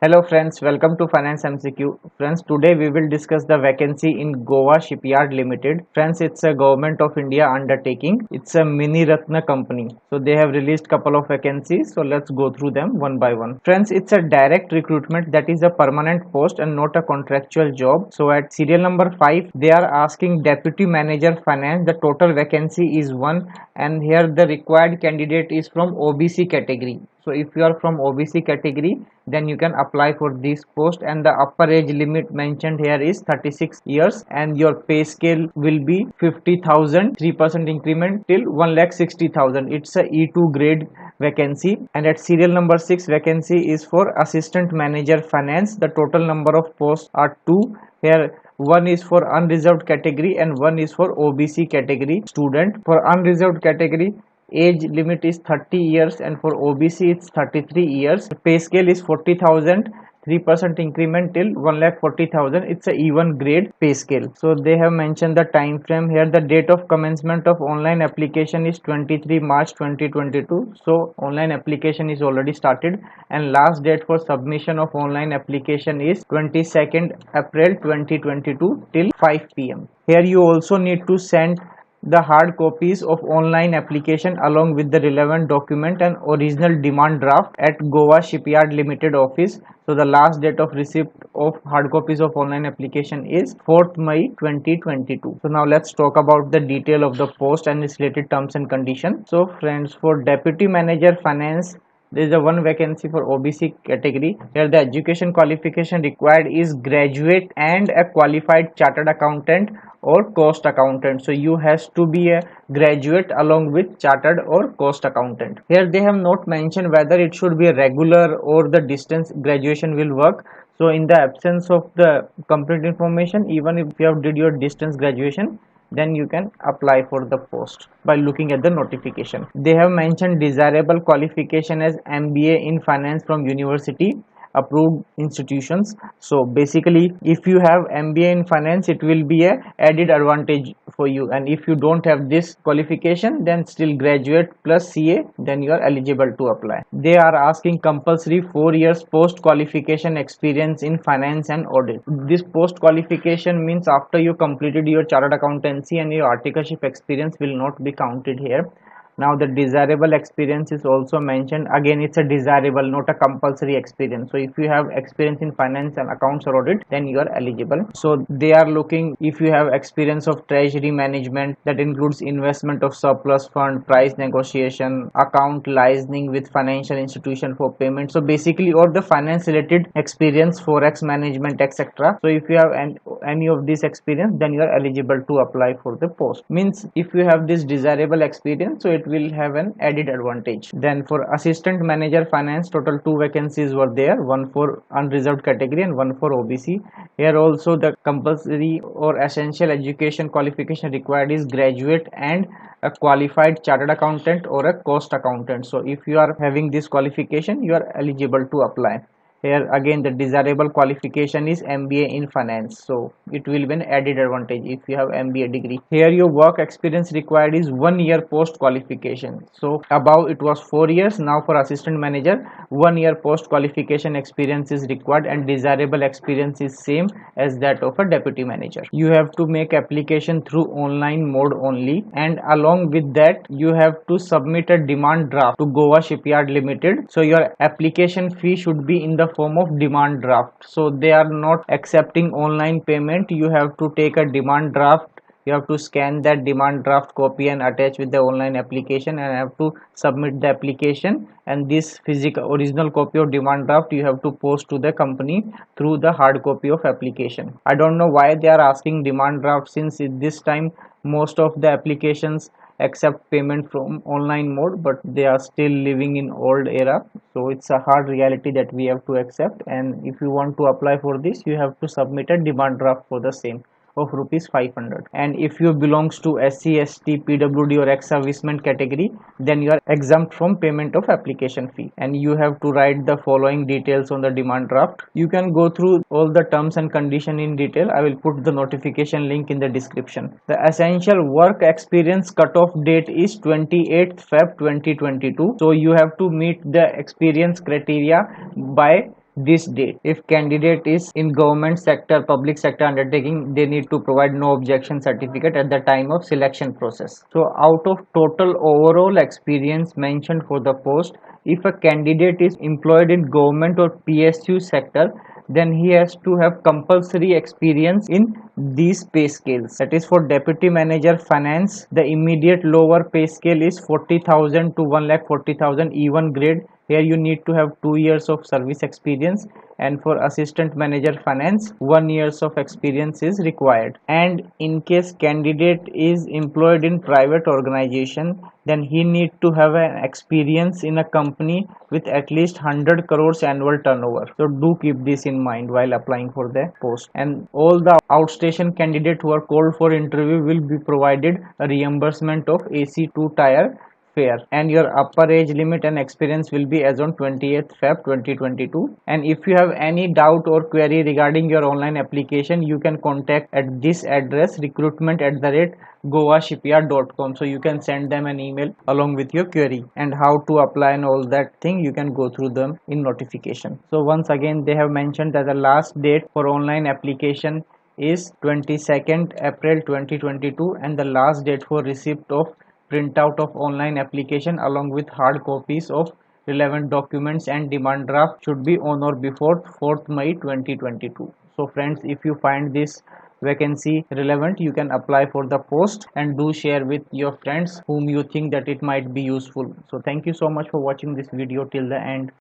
Hello friends, welcome to Finance MCQ. Friends, today we will discuss the vacancy in Goa Shipyard Limited. Friends, it's a government of India undertaking. It's a mini Ratna company. So they have released couple of vacancies. So let's go through them one by one. Friends, it's a direct recruitment, that is a permanent post and not a contractual job. So at serial number 5, they are asking Deputy Manager Finance. The total vacancy is 1 and here the required candidate is from OBC category. So if you are from OBC category, then you can apply for this post, and the upper age limit mentioned here is 36 years and your pay scale will be 50,000, 3% increment till 1,60,000. It's a E2 grade vacancy. And at serial number 6, vacancy is for Assistant Manager Finance. The total number of posts are 2. Here one is for unreserved category and one is for OBC category student. For unreserved category, age limit is 30 years and for OBC it's 33 years. Pay scale is 40,000, 3% increment till 1,40,000. It's a even grade pay scale. So they have mentioned the time frame here. The date of commencement of online application is 23 March 2022. So online application is already started and last date for submission of online application is 22nd April 2022 till 5 p.m. Here you also need to send the hard copies of online application along with the relevant document and original demand draft at Goa Shipyard Limited office. So the last date of receipt of hard copies of online application is 4th May 2022. So now let's talk about the detail of the post and its related terms and conditions. So friends, for Deputy Manager Finance, there is a one vacancy for OBC category. Here the education qualification required is graduate and a qualified chartered accountant or cost accountant. So you has to be a graduate along with chartered or cost accountant. Here they have not mentioned whether it should be a regular or the distance graduation will work. So in the absence of the complete information, even if you have did your distance graduation, then you can apply for the post by looking at the notification. They have mentioned desirable qualification as MBA in finance from university approved institutions. So basically if you have MBA in finance, it will be a added advantage for you, and if you don't have this qualification, then still graduate plus CA, then you are eligible to apply. They are asking compulsory 4 years post qualification experience in finance and audit. This post qualification means after you completed your chartered accountancy and your articleship experience will not be counted here. Now the desirable experience is also mentioned. Again, it's a desirable, not a compulsory experience. So if you have experience in finance and accounts or audit, then you are eligible. So they are looking if you have experience of treasury management, that includes investment of surplus fund, price negotiation, account liaising with financial institution for payment. So basically all the finance related experience, forex management, etc. So if you have any of this experience, then you are eligible to apply for the post. Means if you have this desirable experience, so it will have an added advantage. Then for Assistant Manager Finance, total 2 vacancies were there, one for unreserved category and one for OBC. Here also the compulsory or essential education qualification required is graduate and a qualified chartered accountant or a cost accountant. So if you are having this qualification, you are eligible to apply. Here again the desirable qualification is MBA in finance, so it will be an added advantage if you have MBA degree. Here your work experience required is 1 year post qualification. So above it was 4 years, now for assistant manager 1 year post qualification experience is required and desirable experience is same as that of a deputy manager. You have to make application through online mode only, and along with that you have to submit a demand draft to Goa Shipyard Limited. So your application fee should be in the form of demand draft. So they are not accepting online payment. You have to take a demand draft, you have to scan that demand draft copy and attach with the online application and have to submit the application, and this physical original copy of demand draft you have to post to the company through the hard copy of application. I don't know why they are asking demand draft, since at this time most of the applications accept payment from online mode, but they are still living in old era. So it's a hard reality that we have to accept, and if you want to apply for this, you have to submit a demand draft for the same of rupees 500. And if you belongs to SC, ST, PWD or ex-serviceman category, then you are exempt from payment of application fee, and you have to write the following details on the demand draft. You can go through all the terms and condition in detail. I will put the notification link in the description. The essential work experience cutoff date is 28th Feb 2022. So you have to meet the experience criteria by this date. If candidate is in government sector, public sector undertaking, they need to provide no objection certificate at the time of selection process. So out of total overall experience mentioned for the post, if a candidate is employed in government or PSU sector, then he has to have compulsory experience in these pay scales. That is, for deputy manager finance, the immediate lower pay scale is 40,000 to 1,40,000 E1 grade. Here you need to have 2 years of service experience, and for assistant manager finance 1 years of experience is required. And in case candidate is employed in private organization, then he need to have an experience in a company with at least 100 crores annual turnover. So do keep this in mind while applying for the post. And all the outstation candidates who are called for interview will be provided a reimbursement of AC2 tire fare, and your upper age limit and experience will be as on 20th Feb 2022. And if you have any doubt or query regarding your online application, you can contact at this address, recruitment@goashipyard.com. So you can send them an email along with your query, and how to apply and all that thing you can go through them in notification. So once again, they have mentioned that the last date for online application is 22nd April 2022, and the last date for receipt of printout of online application along with hard copies of relevant documents and demand draft should be on or before 4th May 2022. So friends, if you find this vacancy relevant, you can apply for the post, and do share with your friends whom you think that it might be useful. So thank you so much for watching this video till the end.